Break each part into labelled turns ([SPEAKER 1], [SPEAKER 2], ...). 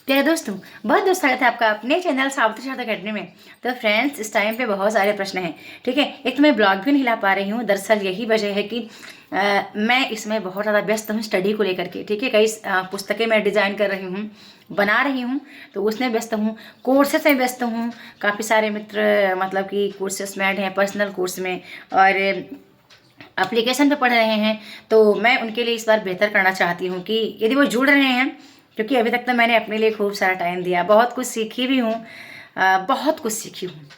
[SPEAKER 1] प्यारे दोस्तों, बहुत बहुत स्वागत है आपका अपने चैनल सावित्री शारदा अकेडमी में। तो फ्रेंड्स, इस टाइम पे बहुत सारे प्रश्न हैं। ठीक है, एक तो मैं ब्लॉग भी नहीं ला पा रही हूँ। दरअसल यही वजह है कि मैं इसमें बहुत ज़्यादा व्यस्त हूँ स्टडी को लेकर के। ठीक है, कई पुस्तकें मैं डिज़ाइन कर रही हूँ, बना रही हूँ, तो उसमें व्यस्त हूँ। कोर्सेस में व्यस्त हूँ। काफ़ी सारे मित्र मतलब कि कोर्सेस में ऐड हैं पर्सनल कोर्स में, और एप्लीकेशन पे पढ़ रहे हैं। तो मैं उनके लिए इस बार बेहतर करना चाहती हूँ कि यदि वो जुड़ रहे हैं, क्योंकि अभी तक तो मैंने अपने लिए खूब सारा टाइम दिया, बहुत कुछ सीखी भी हूँ। बहुत कुछ सीखी हूँ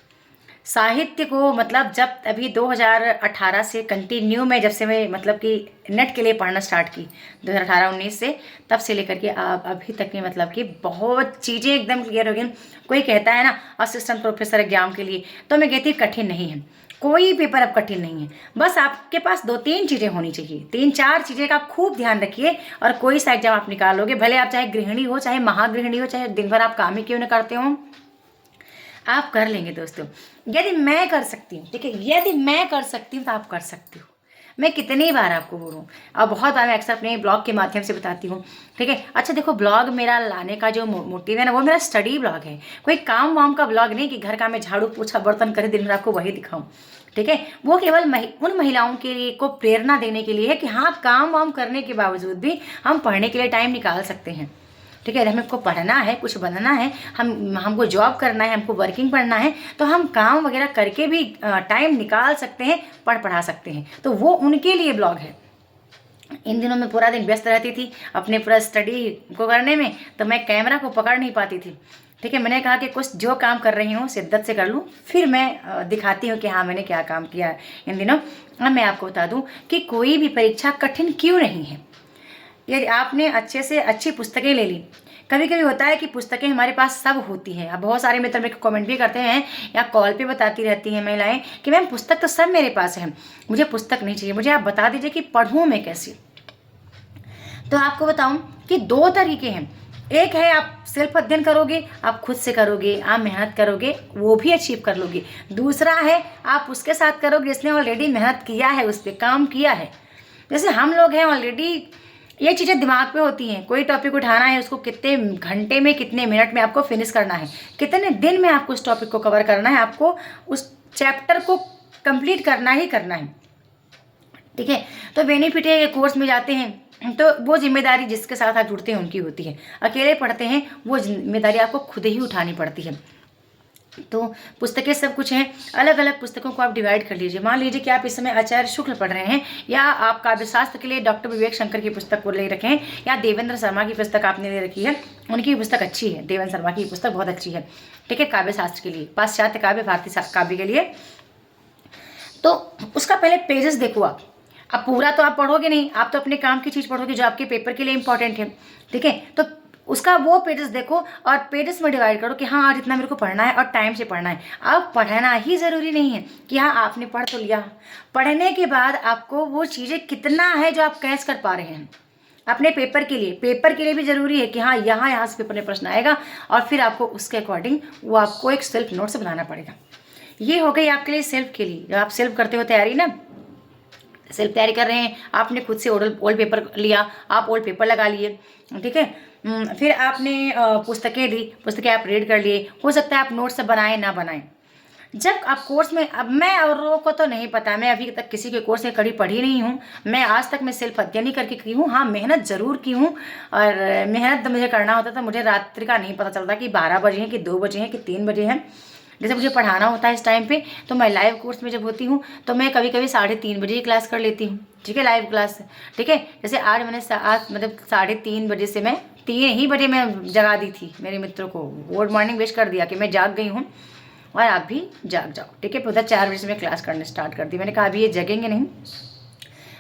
[SPEAKER 1] साहित्य को। मतलब जब अभी 2018 से कंटिन्यू में, जब से मैं मतलब कि नेट के लिए पढ़ना स्टार्ट की 2018-19 से, तब से लेकर के अभी तक में मतलब कि बहुत चीज़ें एकदम क्लियर हो गई। कोई कहता है ना असिस्टेंट प्रोफेसर एग्जाम के लिए, तो मैं कहती कठिन नहीं है, कोई पेपर अब कठिन नहीं है। बस आपके पास 2-3 चीज़ें होनी चाहिए, 3-4 चीज़ें का खूब ध्यान रखिए, और कोई सा एग्जाम आप निकालोगे। भले आप चाहे गृहिणी हो, चाहे महागृहिणी हो, चाहे दिन भर आप काम ही क्यों न करते हो, आप कर लेंगे दोस्तों। यदि मैं कर सकती हूँ, ठीक है, यदि मैं कर सकती हूँ तो आप कर सकते हो। मैं कितनी बार आपको बोलूँ, और बहुत बार मैं अक्सर अपने ब्लॉग के माध्यम से बताती हूँ। ठीक है, अच्छा देखो, ब्लॉग मेरा लाने का जो मोटिव है ना, वो मेरा स्टडी ब्लॉग है। कोई काम वाम का ब्लॉग नहीं कि घर का मैं झाड़ू पोछा बर्तन करे दिन भर आपको वही दिखाऊँ। ठीक है, वो केवल उन महिलाओं के लिए को प्रेरणा देने के लिए है कि हाँ, काम वाम करने के बावजूद भी हम पढ़ने के लिए टाइम निकाल सकते हैं। ठीक है, हमको पढ़ना है, कुछ बनना है, हमको जॉब करना है, हमको वर्किंग पढ़ना है, तो हम काम वगैरह करके भी टाइम निकाल सकते हैं, पढ़ा सकते हैं। तो वो उनके लिए ब्लॉग है। इन दिनों में पूरा दिन व्यस्त रहती थी अपने पूरा स्टडी को करने में, तो मैं कैमरा को पकड़ नहीं पाती थी। ठीक है, मैंने कहा कि कुछ जो काम कर रही हूँ शिद्दत से कर लूँ, फिर मैं दिखाती हूँ कि हाँ मैंने क्या काम किया है इन दिनों। अब मैं आपको बता दूँ कि कोई भी परीक्षा कठिन क्यों नहीं है। यदि आपने अच्छे से अच्छी पुस्तकें ले ली, कभी कभी होता है कि पुस्तकें हमारे पास सब होती हैं। अब बहुत सारे मित्र मेरे को कमेंट भी करते हैं या कॉल पे बताती रहती हैं महिलाएं कि मैम पुस्तक तो सब मेरे पास है, मुझे पुस्तक नहीं चाहिए, मुझे आप बता दीजिए कि पढ़ूँ मैं कैसे। तो आपको बताऊं कि 2 तरीके हैं। एक है आप सेल्फ अध्ययन करोगे, आप खुद से करोगे, आप मेहनत करोगे, वो भी अचीव कर लोगे। दूसरा है आप उसके साथ करोगे जिसने ऑलरेडी मेहनत किया है, उस पर काम किया है। जैसे हम लोग हैं ऑलरेडी, ये चीज़ें दिमाग पे होती हैं। कोई टॉपिक उठाना है, उसको कितने घंटे में, कितने मिनट में आपको फिनिश करना है, कितने दिन में आपको उस टॉपिक को कवर करना है, आपको उस चैप्टर को कंप्लीट करना ही करना है। ठीक है, तो बेनिफिट है, कोर्स में जाते हैं तो वो जिम्मेदारी जिसके साथ आप जुड़ते हैं उनकी होती है। अकेले पढ़ते हैं, वो जिम्मेदारी आपको खुद ही उठानी पड़ती है। तो पुस्तकें सब कुछ हैं। अलग अलग पुस्तकों को आप डिवाइड कर लीजिए। मान लीजिए कि आप इस समय आचार्य शुक्ल पढ़ रहे हैं, या आप काव्यशास्त्र के लिए डॉक्टर विवेक शंकर की पुस्तक को ले रखे हैं, या देवेंद्र शर्मा की पुस्तक आपने ले रखी है। उनकी पुस्तक अच्छी है, देवेंद्र शर्मा की पुस्तक बहुत अच्छी है। ठीक है, काव्यशास्त्र के लिए, पाश्चात्य काव्य भारतीय काव्य के लिए। तो उसका पहले पेजेस देखो आप। अब पूरा तो आप पढ़ोगे नहीं, आप तो अपने काम की चीज़ पढ़ोगे जो आपके पेपर के लिए इंपॉर्टेंट है। ठीक है, तो उसका वो पेजेस देखो और पेजेस में डिवाइड करो कि हाँ आज इतना मेरे को पढ़ना है और टाइम से पढ़ना है। अब पढ़ना ही ज़रूरी नहीं है कि हाँ आपने पढ़ तो लिया, पढ़ने के बाद आपको वो चीज़ें कितना है जो आप कैच कर पा रहे हैं अपने पेपर के लिए। पेपर के लिए भी ज़रूरी है कि हाँ यहाँ से पेपर में प्रश्न आएगा, और फिर आपको उसके अकॉर्डिंग वो आपको एक सेल्फ नोट्स बनाना पड़ेगा। ये हो गई आपके लिए सेल्फ के लिए। जब आप सेल्फ करते हो तैयारी ना, सेल्फ तैयारी कर रहे हैं, आपने खुद से ओल्ड पेपर लिया, आप ओल्ड पेपर लगा लिए। ठीक है, फिर आपने पुस्तकें ली, पुस्तकें आप रीड कर लिए। हो सकता है आप नोट्स बनाएं ना बनाएं। जब आप कोर्स में, अब मैं औरों को तो नहीं पता, मैं अभी तक किसी के कोर्स में कड़ी पढ़ी नहीं हूँ। मैं आज तक मैं सेल्फ अध्ययन ही करके की हूँ। हाँ, मेहनत ज़रूर की हूँ, और मेहनत तो मुझे करना होता था। मुझे रात्रि का नहीं पता चलता कि 12 बजे हैं कि 2 बजे हैं कि 3 बजे हैं। जैसे मुझे पढ़ाना होता है इस टाइम पे, तो मैं लाइव कोर्स में जब होती हूँ तो मैं कभी कभी 3:30 बजे ही क्लास कर लेती हूँ। ठीक है, लाइव क्लास। ठीक है, जैसे आज मैंने आज मतलब 3:30 बजे से मैं 3 ही बजे मैं जगा दी थी मेरे मित्रों को, गुड मॉर्निंग विश कर दिया कि मैं जाग गई हूँ और आप भी जाग जाओ। ठीक है, उधर 4 बजे से मैं क्लास करने स्टार्ट कर दी। मैंने कहा अभी ये जगेंगे नहीं,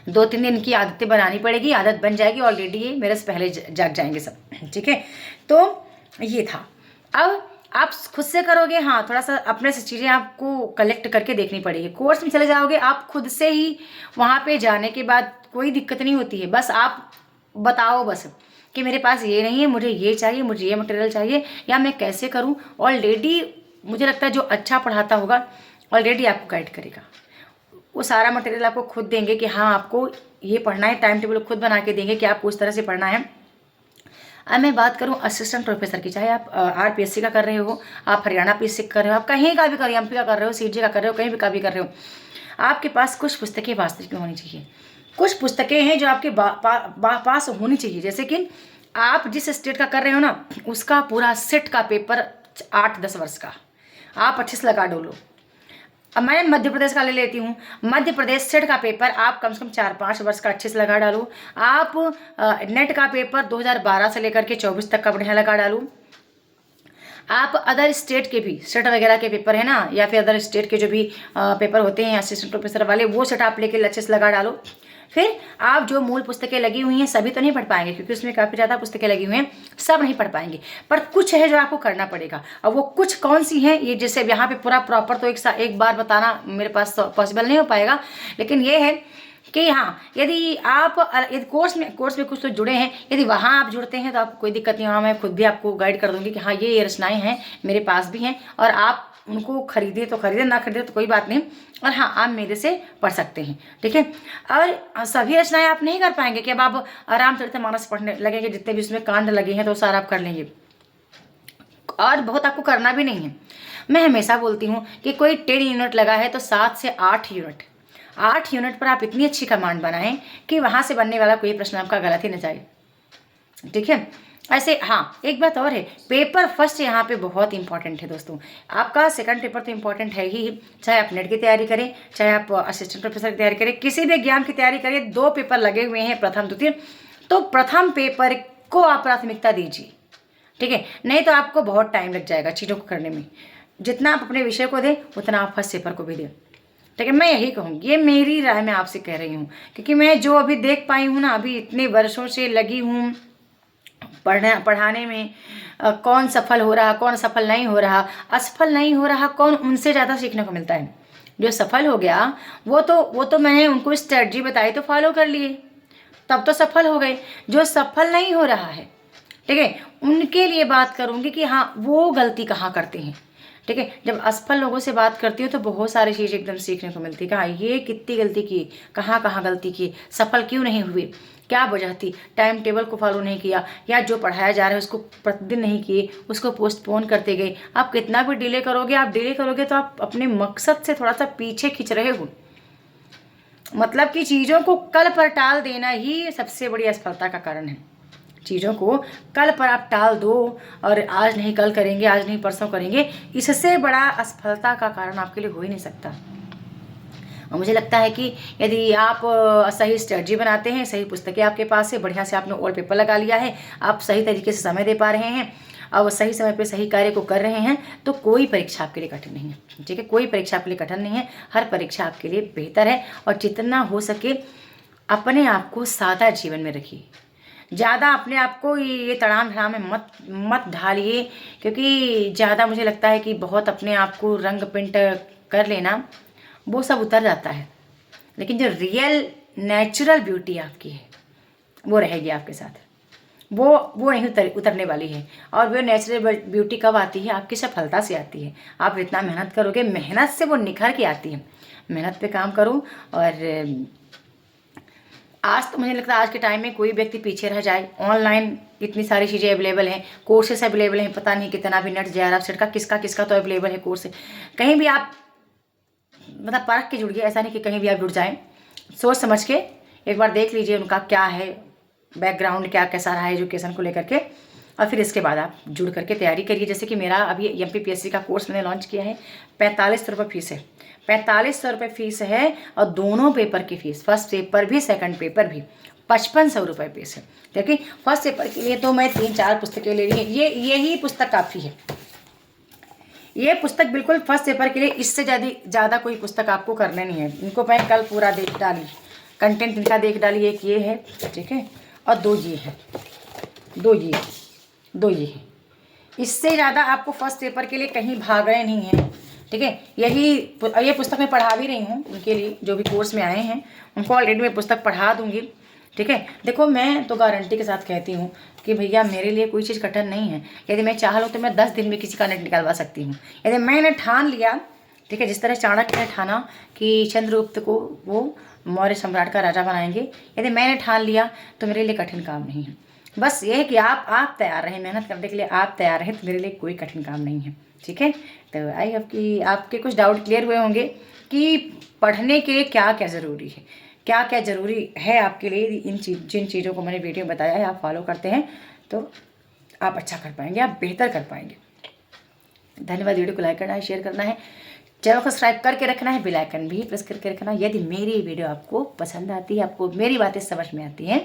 [SPEAKER 1] 2-3 दिन की आदतें बनानी पड़ेगी, आदत बन जाएगी। ऑलरेडी ये मेरे से पहले जाग जाएंगे सब। ठीक है, तो ये था। अब आप खुद से करोगे, हाँ थोड़ा सा अपने से चीज़ें आपको कलेक्ट करके देखनी पड़ेगी। कोर्स में चले जाओगे आप खुद से ही, वहाँ पे जाने के बाद कोई दिक्कत नहीं होती है। बस आप बताओ बस कि मेरे पास ये नहीं है, मुझे ये चाहिए, मुझे ये मटेरियल चाहिए, या मैं कैसे करूँ। ऑलरेडी मुझे लगता है जो अच्छा पढ़ाता होगा ऑलरेडी आपको गाइड करेगा। वो सारा मटेरियल आपको खुद देंगे कि हाँ आपको ये पढ़ना है, टाइम टेबल खुद बना के देंगे कि आपको उस तरह से पढ़ना है। अब मैं बात करूं असिस्टेंट प्रोफेसर की, चाहे आप आरपीएससी का कर रहे हो, आप हरियाणा पीएससी का कर रहे हो, आप कहीं का भी कर रहे हो, एमपी का कर रहे हो, सीजी का कर रहे हो, कहीं भी का भी कर रहे हो, आपके पास कुछ पुस्तकें वास्तविक में होनी चाहिए। कुछ पुस्तकें हैं जो आपके पास होनी चाहिए। जैसे कि आप जिस स्टेट का कर रहे हो ना, उसका पूरा सेट का पेपर 8-10 वर्ष का आप अच्छे से लगा डोलो। अब मैं मध्य प्रदेश का ले लेती हूँ, मध्य प्रदेश सेट का पेपर आप कम से कम 4-5 वर्ष का अच्छे से लगा डालो। आप नेट का पेपर 2012 से लेकर के 24 तक का बढ़िया लगा डालो। आप अदर स्टेट के भी सेट वगैरह के पेपर है ना, या फिर अदर स्टेट के जो भी पेपर होते हैं असिस्टेंट प्रोफेसर वाले, वो सेट आप लेके अच्छे से लगा डालो। फिर आप जो मूल पुस्तकें लगी हुई हैं सभी तो नहीं पढ़ पाएंगे, क्योंकि उसमें काफ़ी ज़्यादा पुस्तकें लगी हुई हैं, सब नहीं पढ़ पाएंगे, पर कुछ है जो आपको करना पड़ेगा। और वो कुछ कौन सी हैं, ये जैसे यहाँ पे पूरा प्रॉपर तो एक बार बताना मेरे पास तो पॉसिबल नहीं हो पाएगा, लेकिन ये है कि हाँ, यदि आप कोर्स में कुछ तो जुड़े हैं, यदि वहाँ आप जुड़ते हैं तो आपको कोई दिक्कत नहीं। वहाँ मैं खुद भी आपको गाइड कर दूंगी कि हाँ ये रचनाएं हैं, मेरे पास भी हैं, और आप उनको खरीदे तो खरीदे, ना खरीदे तो कोई बात नहीं, और हाँ आप मेरे से पढ़ सकते हैं, ठीक है। और सभी रचनाएं आप नहीं कर पाएंगे कि अब आप रामचरितमानस पढ़ने लगेंगे, जितने भी उसमें कांड लगे हैं तो सारा आप कर लेंगे, और बहुत आपको करना भी नहीं है। मैं हमेशा बोलती हूँ कि कोई 10 यूनिट लगा है तो 7 से 8 यूनिट, 8 यूनिट पर आप इतनी अच्छी कमांड बनाएं कि वहाँ से बनने वाला कोई प्रश्न आपका गलत ही न जाए, ठीक है। ऐसे हाँ, एक बात और है, पेपर फर्स्ट यहाँ पे बहुत इंपॉर्टेंट है दोस्तों। आपका सेकंड पेपर तो इंपॉर्टेंट है ही, चाहे आप नेट की तैयारी करें, चाहे आप असिस्टेंट प्रोफेसर की तैयारी करें, किसी भी एग्जाम की तैयारी करें, 2 पेपर लगे हुए हैं, प्रथम द्वितीय, तो प्रथम पेपर को आप प्राथमिकता दीजिए, ठीक है। नहीं तो आपको बहुत टाइम लग जाएगा चीज़ों को करने में। जितना आप अपने विषय को दें उतना आप फर्स्ट पेपर को भी दें, ठीक है। मैं यही कहूँगी, ये मेरी राय मैं आपसे कह रही हूँ, क्योंकि मैं जो अभी देख पाई हूँ ना, अभी इतने वर्षों से लगी हूँ पढ़ाने में, कौन सफल हो रहा, कौन सफल नहीं हो रहा, असफल नहीं हो रहा कौन, उनसे ज़्यादा सीखने को मिलता है। जो सफल हो गया वो तो मैंने उनको स्ट्रेटजी बताई तो फॉलो कर लिए, तब तो सफल हो गए। जो सफल नहीं हो रहा है, ठीक है, उनके लिए बात करूँगी कि हाँ वो गलती कहाँ करते हैं, ठीक है। जब असफल लोगों से बात करती हूँ तो बहुत सारी चीज़ें एकदम सीखने को मिलती है कि हाँ ये कितनी गलती की, कहाँ कहाँ गलती की, सफल क्यों नहीं हुए, क्या वजह थी, टाइम टेबल को फॉलो नहीं किया, या जो पढ़ाया जा रहा है उसको प्रतिदिन नहीं किए, उसको पोस्टपोन करते गए। आप कितना भी डिले करोगे तो आप अपने मकसद से थोड़ा सा पीछे खिंच रहे हो। मतलब कि चीज़ों को कल पर टाल देना ही सबसे बड़ी असफलता का कारण है। चीज़ों को कल पर आप टाल दो और आज नहीं कल करेंगे, आज नहीं परसों करेंगे, इससे बड़ा असफलता का कारण आपके लिए हो ही नहीं सकता। और मुझे लगता है कि यदि आप सही स्ट्रेटजी बनाते हैं, सही पुस्तकें आपके पास है, बढ़िया से आपने ऑल पेपर लगा लिया है, आप सही तरीके से समय दे पा रहे हैं और सही समय पे सही कार्य को कर रहे हैं, तो कोई परीक्षा आपके लिए कठिन नहीं है, ठीक है। कोई परीक्षा आपके लिए कठिन नहीं है, हर परीक्षा आपके लिए बेहतर है। और जितना हो सके अपने आप को सादा जीवन में रखिए, ज़्यादा अपने आप को ये तड़ाम भड़ाम में मत ढालिए, क्योंकि ज़्यादा मुझे लगता है कि बहुत अपने आप को रंग पिंट कर लेना वो सब उतर जाता है, लेकिन जो रियल नेचुरल ब्यूटी आपकी है वो रहेगी आपके साथ, वो नहीं उतरने वाली है। और वो नेचुरल ब्यूटी कब आती है, आपकी सफलता से आती है। आप इतना मेहनत करोगे, मेहनत से वो निखर के आती है। मेहनत पे काम करो। और आज तो मुझे लगता है आज के टाइम में कोई व्यक्ति पीछे रह जाए, ऑनलाइन इतनी सारी चीज़ें अवेलेबल हैं, कोर्सेस अवेलेबल हैं, पता नहीं कितना भी नेट JRF सेट का किसका तो अवेलेबल है कोर्स। कहीं भी आप मतलब परख के जुड़िए, ऐसा नहीं कि कहीं भी आप जुड़ जाएं, सोच समझ के एक बार देख लीजिए उनका क्या है बैकग्राउंड, क्या कैसा रहा है एजुकेशन को लेकर के, और फिर इसके बाद आप जुड़ करके तैयारी करिए। जैसे कि मेरा अभी MPPSC का कोर्स मैंने लॉन्च किया है, 4500 रुपये फीस है, 4500 रुपये फीस है, और दोनों पेपर की फीस, फर्स्ट पेपर भी सेकंड पेपर भी 5500 रुपये फीस है। क्योंकि फर्स्ट पेपर के लिए तो मैं 3-4 पुस्तकें ले रही है, यही पुस्तक काफ़ी है। ये पुस्तक बिल्कुल फर्स्ट पेपर के लिए, इससे ज़्यादा कोई पुस्तक आपको करने नहीं है। इनको मैं कल पूरा देख डाली, कंटेंट इनका देख डाली। एक ये है, ठीक है, और 2 ये है, 2 ये है। इससे ज़्यादा आपको फर्स्ट पेपर के लिए कहीं भागने नहीं है, ठीक है। ये पुस्तक मैं पढ़ा भी रही हूँ उनके लिए, जो भी कोर्स में आए हैं उनको ऑलरेडी मैं पुस्तक पढ़ा दूँगी, ठीक है। देखो मैं तो गारंटी के साथ कहती हूँ कि भैया मेरे लिए कोई चीज़ कठिन नहीं है। यदि मैं चाह लूँ तो मैं 10 दिन में किसी का नेट निकलवा सकती हूँ, यदि मैंने ठान लिया, ठीक है। जिस तरह चाणक्य ने ठाना कि चंद्रगुप्त को वो मौर्य सम्राट का राजा बनाएंगे, यदि मैंने ठान लिया तो मेरे लिए कठिन काम नहीं है। बस ये है कि आप तैयार रहें, मेहनत करने के लिए आप तैयार रहें, तो मेरे लिए कोई कठिन काम नहीं है। ठीक है, तो आई होप कि आपके कुछ डाउट क्लियर हुए होंगे कि पढ़ने के लिए क्या क्या ज़रूरी है, क्या क्या ज़रूरी है आपके लिए। जिन चीज़ों को मैंने वीडियो में बताया है आप फॉलो करते हैं तो आप अच्छा कर पाएंगे, आप बेहतर कर पाएंगे। धन्यवाद। वीडियो को लाइक करना है, शेयर करना है, चैनल को सब्सक्राइब करके रखना है, बेल आइकन भी प्रेस करके रखना। यदि मेरी वीडियो आपको पसंद आती है, आपको मेरी बातें समझ में आती हैं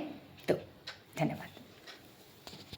[SPEAKER 1] तो धन्यवाद।